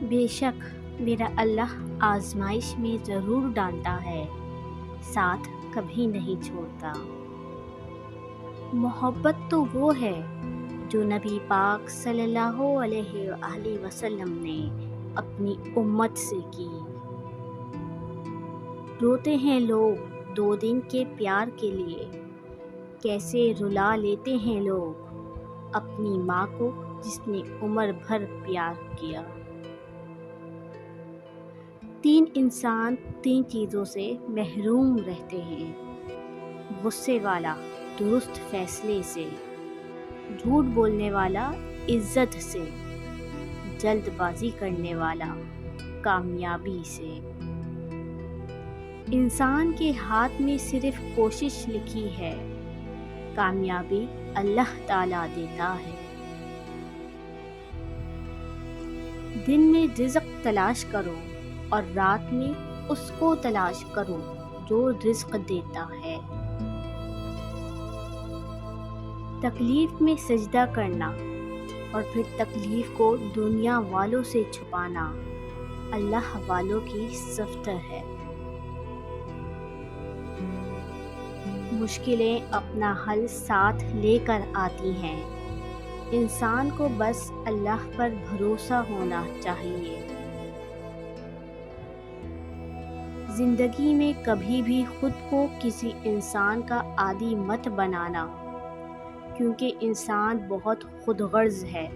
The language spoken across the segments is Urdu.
بے شک میرا اللہ آزمائش میں ضرور ڈالتا ہے، ساتھ کبھی نہیں چھوڑتا۔ محبت تو وہ ہے جو نبی پاک صلی اللہ علیہ وآلہ وسلم نے اپنی امت سے کی۔ روتے ہیں لوگ 2 دن کے پیار کے لیے، کیسے رلا لیتے ہیں لوگ اپنی ماں کو جس نے عمر بھر پیار کیا۔ 3 انسان 3 چیزوں سے محروم رہتے ہیں: غصے والا درست فیصلے سے، جھوٹ بولنے والا عزت سے، جلد بازی کرنے والا کامیابی سے۔ انسان کے ہاتھ میں صرف کوشش لکھی ہے، کامیابی اللہ تعالیٰ دیتا ہے۔ دن میں رزق تلاش کرو اور رات میں اس کو تلاش کرو جو رزق دیتا ہے۔ تکلیف میں سجدہ کرنا اور پھر تکلیف کو دنیا والوں سے چھپانا اللہ والوں کی صفتر ہے۔ مشکلیں اپنا حل ساتھ لے کر آتی ہیں، انسان کو بس اللہ پر بھروسہ ہونا چاہیے۔ زندگی میں کبھی بھی خود کو کسی انسان کا عادی مت بنانا، کیونکہ انسان بہت خود غرض ہے۔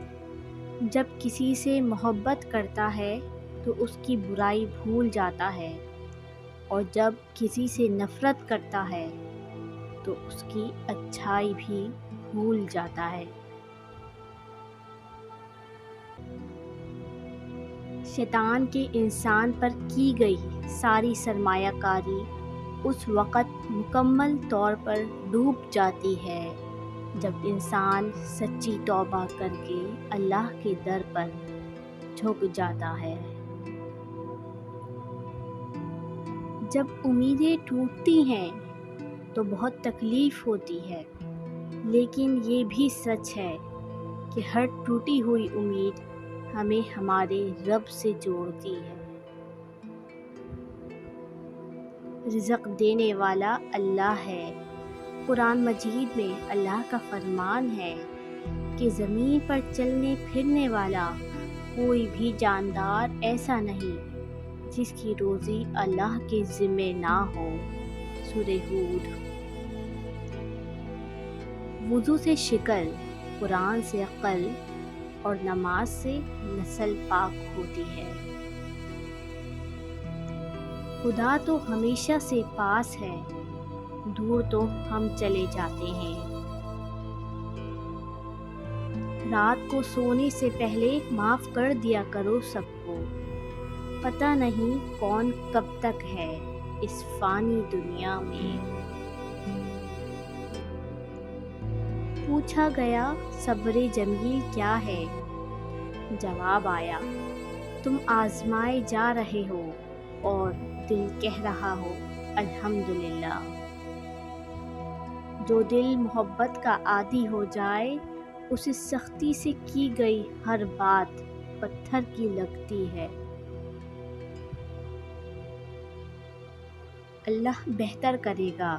جب کسی سے محبت کرتا ہے تو اس کی برائی بھول جاتا ہے، اور جب کسی سے نفرت کرتا ہے تو اس کی اچھائی بھی بھول جاتا ہے۔ شیطان کے انسان پر کی گئی ساری سرمایہ کاری اس وقت مکمل طور پر ڈوب جاتی ہے جب انسان سچی توبہ کر کے اللہ کے در پر جھک جاتا ہے۔ جب امیدیں ٹوٹتی ہیں تو بہت تکلیف ہوتی ہے، لیکن یہ بھی سچ ہے کہ ہر ٹوٹی ہوئی امید ہمیں ہمارے رب سے جوڑتی ہے۔ رزق دینے والا اللہ ہے۔ قرآن مجید میں اللہ کا فرمان ہے کہ زمین پر چلنے پھرنے والا کوئی بھی جاندار ایسا نہیں جس کی روزی اللہ کے ذمہ نہ ہو۔ سورہ ہود۔ وضو سے شکل، قرآن سے عقل اور نماز سے نسل پاک ہوتی ہے۔ خدا تو ہمیشہ سے پاس ہے، دور تو ہم چلے جاتے ہیں۔ رات کو سونے سے پہلے معاف کر دیا کرو سب کو، پتہ نہیں کون کب تک ہے اس فانی دنیا میں۔ پوچھا گیا صبر جمیل کیا ہے؟ جواب آیا، تم آزمائے جا رہے ہو اور دل کہہ رہا ہو الحمدللہ۔ جو دل محبت کا عادی ہو جائے اسے سختی سے کی گئی ہر بات پتھر کی لگتی ہے۔ اللہ بہتر کرے گا،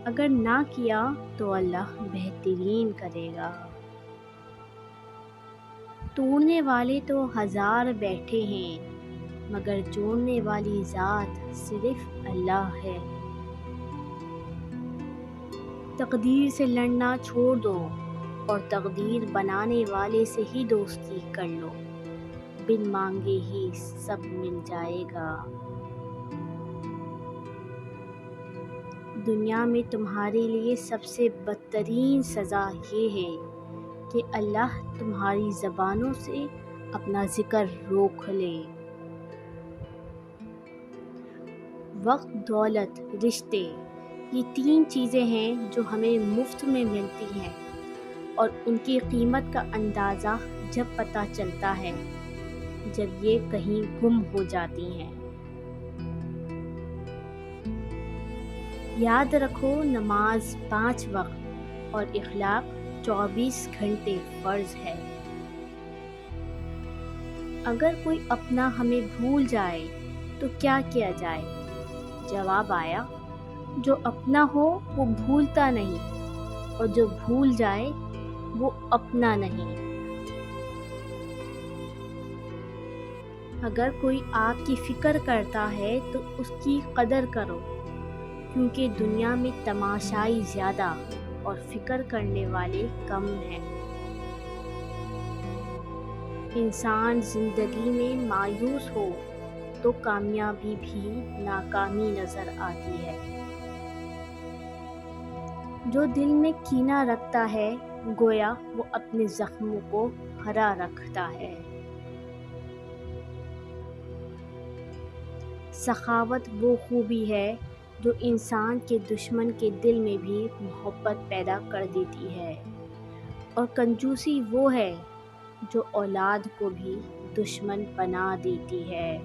اگر نہ کیا تو اللہ بہترین کرے گا۔ توڑنے والے تو 1000 بیٹھے ہیں، مگر جوڑنے والی ذات صرف اللہ ہے۔ تقدیر سے لڑنا چھوڑ دو اور تقدیر بنانے والے سے ہی دوستی کر لو، بن مانگے ہی سب مل جائے گا۔ دنیا میں تمہارے لیے سب سے بدترین سزا یہ ہے کہ اللہ تمہاری زبانوں سے اپنا ذکر روک لے۔ وقت، دولت، رشتے، یہ 3 چیزیں ہیں جو ہمیں مفت میں ملتی ہیں، اور ان کی قیمت کا اندازہ جب پتہ چلتا ہے جب یہ کہیں گم ہو جاتی ہیں۔ یاد رکھو نماز 5 وقت اور اخلاق 24 گھنٹے فرض ہے۔ اگر کوئی اپنا ہمیں بھول جائے تو کیا کیا جائے؟ جواب آیا، جو اپنا ہو وہ بھولتا نہیں، اور جو بھول جائے وہ اپنا نہیں۔ اگر کوئی آپ کی فکر کرتا ہے تو اس کی قدر کرو، کیونکہ دنیا میں تماشائی زیادہ اور فکر کرنے والے کم ہیں۔ انسان زندگی میں مایوس ہو تو کامیابی بھی ناکامی نظر آتی ہے۔ جو دل میں کینہ رکھتا ہے گویا وہ اپنے زخموں کو ہرا رکھتا ہے۔ سخاوت وہ خوبی ہے جو انسان کے دشمن کے دل میں بھی محبت پیدا کر دیتی ہے، اور کنجوسی وہ ہے جو اولاد کو بھی دشمن بنا دیتی ہے۔